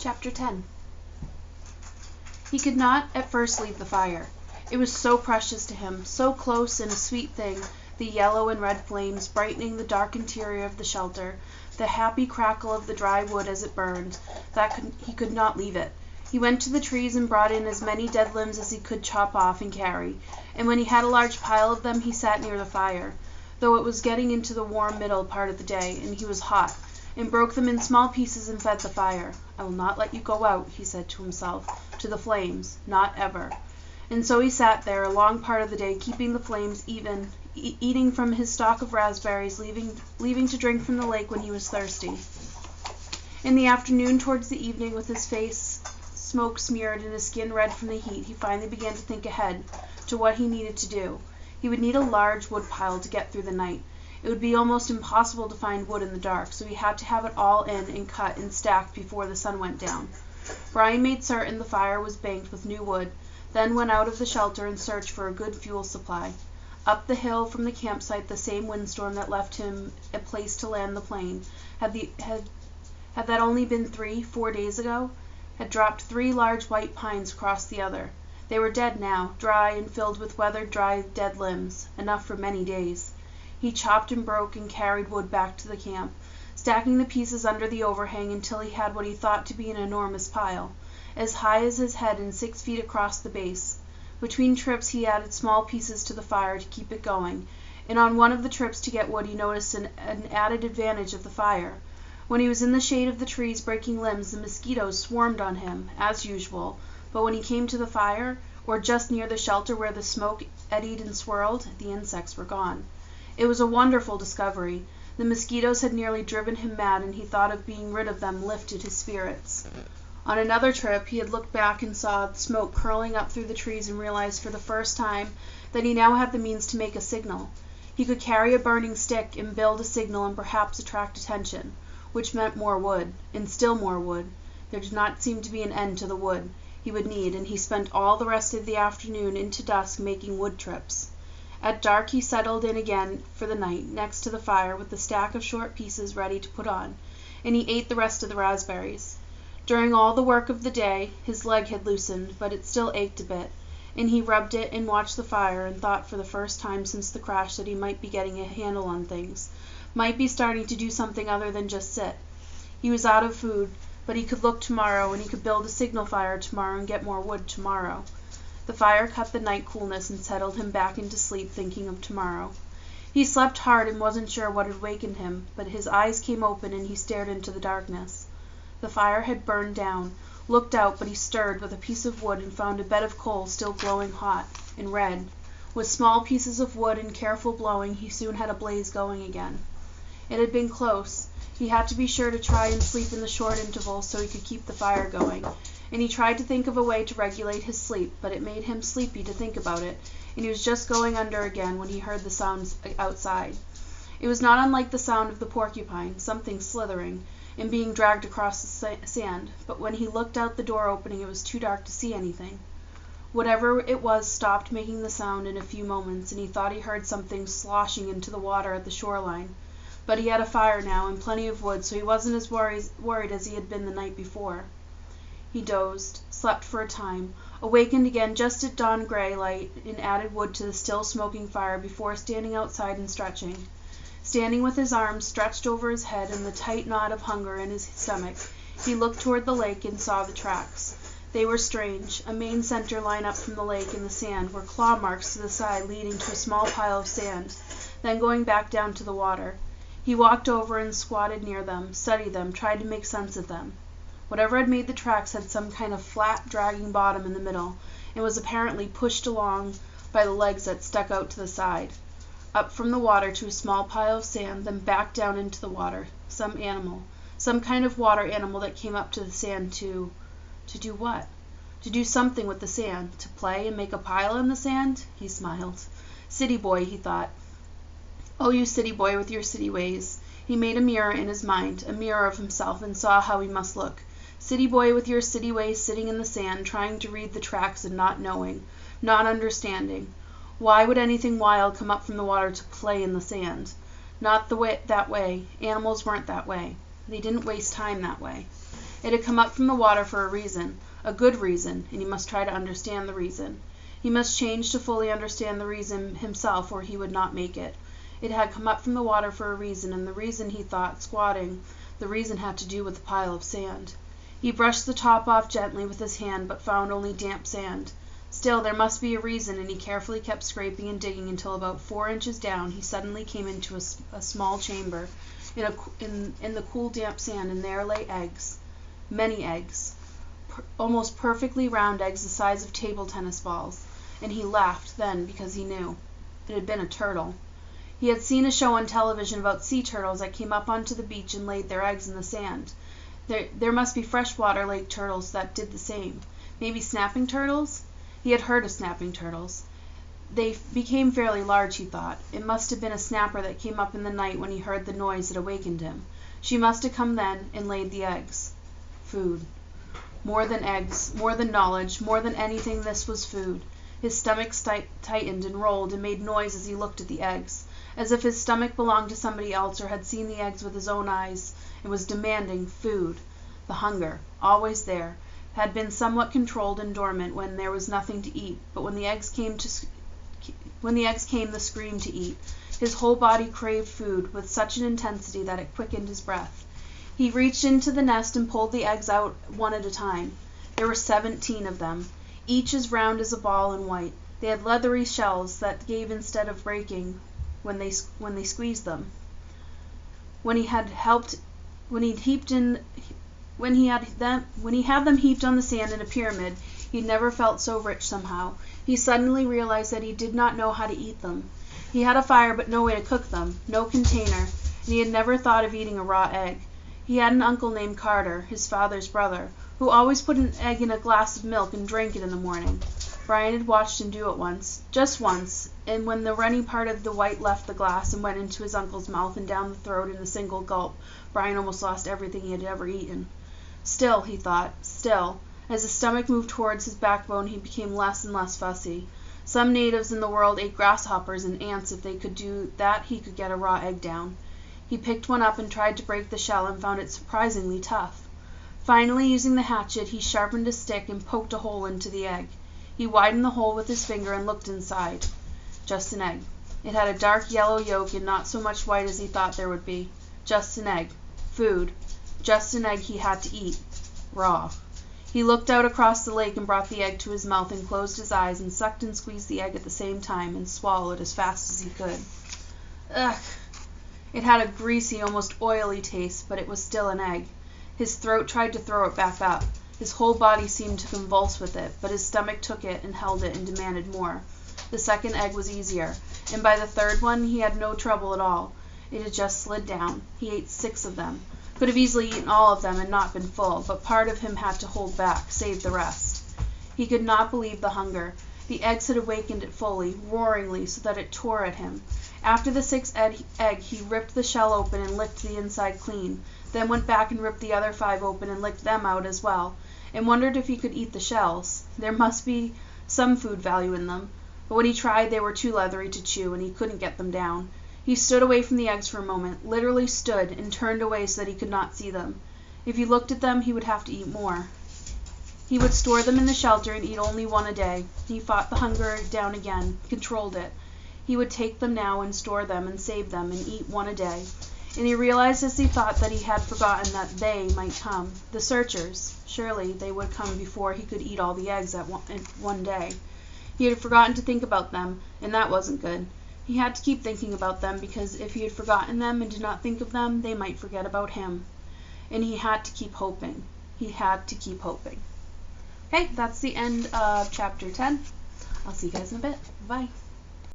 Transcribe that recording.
Chapter 10. He could not at first leave the fire. It was so precious to him, so close and a sweet thing, the yellow and red flames brightening the dark interior of the shelter, the happy crackle of the dry wood as it burned, that he could not leave it. He went to the trees and brought in as many dead limbs as he could chop off and carry, and when he had a large pile of them he sat near the fire, though it was getting into the warm middle part of the day, and he was hot, and broke them in small pieces and fed the fire. "I will not let you go out," he said to himself, "to the flames, not ever." And so he sat there a long part of the day, keeping the flames even, eating from his stock of raspberries, leaving to drink from the lake when he was thirsty. In the afternoon, towards the evening, with his face smoke smeared and his skin red from the heat, he finally began to think ahead to what he needed to do. He would need a large wood pile to get through the night. It would be almost impossible to find wood in the dark, so he had to have it all in and cut and stacked before the sun went down. Brian made certain the fire was banked with new wood, then went out of the shelter and searched for a good fuel supply. Up the hill from the campsite, the same windstorm that left him a place to land the plane, had that only been 3-4 days ago, had dropped 3 large white pines across the other. They were dead now, dry and filled with weathered, dry, dead limbs, enough for many days. He chopped and broke and carried wood back to the camp, stacking the pieces under the overhang until he had what he thought to be an enormous pile, as high as his head and 6 feet across the base. Between trips he added small pieces to the fire to keep it going, and on one of the trips to get wood he noticed an added advantage of the fire. When he was in the shade of the trees breaking limbs, the mosquitoes swarmed on him, as usual, but when he came to the fire, or just near the shelter where the smoke eddied and swirled, the insects were gone. It was a wonderful discovery. The mosquitoes had nearly driven him mad, and he thought of being rid of them lifted his spirits. On another trip he had looked back and saw the smoke curling up through the trees and realized for the first time that he now had the means to make a signal. He could carry a burning stick and build a signal and perhaps attract attention, which meant more wood, and still more wood. There did not seem to be an end to the wood he would need, and he spent all the rest of the afternoon into dusk making wood trips. At dark he settled in again for the night, next to the fire, with the stack of short pieces ready to put on, and he ate the rest of the raspberries. During all the work of the day his leg had loosened, but it still ached a bit, and he rubbed it and watched the fire and thought for the first time since the crash that he might be getting a handle on things, might be starting to do something other than just sit. He was out of food, but he could look tomorrow, and he could build a signal fire tomorrow and get more wood tomorrow. The fire cut the night coolness and settled him back into sleep, thinking of tomorrow. He slept hard and wasn't sure what had wakened him, but his eyes came open and he stared into the darkness. The fire had burned down, looked out, but he stirred with a piece of wood and found a bed of coal still glowing hot and red. With small pieces of wood and careful blowing, he soon had a blaze going again. It had been close. He had to be sure to try and sleep in the short intervals so he could keep the fire going, and he tried to think of a way to regulate his sleep, but it made him sleepy to think about it, and he was just going under again when he heard the sounds outside. It was not unlike the sound of the porcupine, something slithering, and being dragged across the sand, but when he looked out the door opening it was too dark to see anything. Whatever it was stopped making the sound in a few moments, and he thought he heard something sloshing into the water at the shoreline. But he had a fire now and plenty of wood, so he wasn't as worried as he had been the night before. He dozed, slept for a time, awakened again just at dawn gray light, and added wood to the still smoking fire before standing outside and stretching. Standing with his arms stretched over his head and the tight knot of hunger in his stomach, he looked toward the lake and saw the tracks. They were strange. A main center line up from the lake in the sand were claw marks to the side leading to a small pile of sand, then going back down to the water. He walked over and squatted near them, studied them, tried to make sense of them. Whatever had made the tracks had some kind of flat, dragging bottom in the middle, and was apparently pushed along by the legs that stuck out to the side. Up from the water to a small pile of sand, then back down into the water. Some animal. Some kind of water animal that came up to the sand to do what? To do something with the sand. To play and make a pile in the sand? He smiled. City boy, he thought. Oh, you city boy with your city ways. He made a mirror in his mind, a mirror of himself, and saw how he must look. City boy with your city ways, sitting in the sand, trying to read the tracks and not knowing, not understanding. Why would anything wild come up from the water to play in the sand? Not that way. Animals weren't that way. They didn't waste time that way. It had come up from the water for a reason, a good reason, and he must try to understand the reason. He must change to fully understand the reason himself, or he would not make it. It had come up from the water for a reason, and the reason, he thought, squatting, the reason had to do with the pile of sand. He brushed the top off gently with his hand, but found only damp sand. Still, there must be a reason, and he carefully kept scraping and digging until about 4 inches down he suddenly came into a small chamber in the cool damp sand, and there lay eggs, many eggs, almost perfectly round eggs the size of table tennis balls, and he laughed then because he knew. It had been a turtle. He had seen a show on television about sea turtles that came up onto the beach and laid their eggs in the sand. There must be freshwater lake turtles that did the same. Maybe snapping turtles? He had heard of snapping turtles. They became fairly large, he thought. It must have been a snapper that came up in the night when he heard the noise that awakened him. She must have come then and laid the eggs. Food. More than eggs, more than knowledge, more than anything, this was food. His stomach tightened and rolled and made noise as he looked at the eggs, as if his stomach belonged to somebody else or had seen the eggs with his own eyes and was demanding food. The hunger, always there, had been somewhat controlled and dormant when there was nothing to eat, but when the eggs came, the scream to eat. His whole body craved food with such an intensity that it quickened his breath. He reached into the nest and pulled the eggs out one at a time. There were 17 of them, each as round as a ball and white. They had leathery shells that gave instead of breaking when they squeezed them. When he had them heaped on the sand in a pyramid, he'd never felt so rich somehow. He suddenly realized that he did not know how to eat them. He had a fire but no way to cook them, no container, and he had never thought of eating a raw egg. He had an uncle named Carter, his father's brother, who always put an egg in a glass of milk and drank it in the morning. Brian had watched him do it once, just once, and when the runny part of the white left the glass and went into his uncle's mouth and down the throat in a single gulp, Brian almost lost everything he had ever eaten. Still, he thought, still, as his stomach moved towards his backbone, he became less and less fussy. Some natives in the world ate grasshoppers and ants. If they could do that, he could get a raw egg down. He picked one up and tried to break the shell and found it surprisingly tough. Finally, using the hatchet, he sharpened a stick and poked a hole into the egg. He widened the hole with his finger and looked inside. Just an egg. It had a dark yellow yolk and not so much white as he thought there would be. Just an egg. Food. Just an egg he had to eat. Raw. He looked out across the lake and brought the egg to his mouth and closed his eyes and sucked and squeezed the egg at the same time and swallowed as fast as he could. Ugh! It had a greasy, almost oily taste, but it was still an egg. His throat tried to throw it back up. His whole body seemed to convulse with it, but his stomach took it and held it and demanded more. The second egg was easier, and by the third one he had no trouble at all. It had just slid down. He ate 6 of them. Could have easily eaten all of them and not been full, but part of him had to hold back, save the rest. He could not believe the hunger. The eggs had awakened it fully, roaringly, so that it tore at him. After the 6th egg, he ripped the shell open and licked the inside clean, then went back and ripped the other 5 open and licked them out as well, and wondered if he could eat the shells. There must be some food value in them, but when he tried they were too leathery to chew, and he couldn't get them down. He stood away from the eggs for a moment, literally stood, and turned away so that he could not see them. If he looked at them, he would have to eat more. He would store them in the shelter and eat only 1 a day. He fought the hunger down again, controlled it. He would take them now and store them and save them and eat 1 a day. And he realized as he thought that he had forgotten that they might come, the searchers. Surely they would come before he could eat all the eggs in one day. He had forgotten to think about them, and that wasn't good. He had to keep thinking about them, because if he had forgotten them and did not think of them, they might forget about him. And he had to keep hoping. He had to keep hoping. Okay, that's the end of chapter 10. I'll see you guys in a bit. Bye.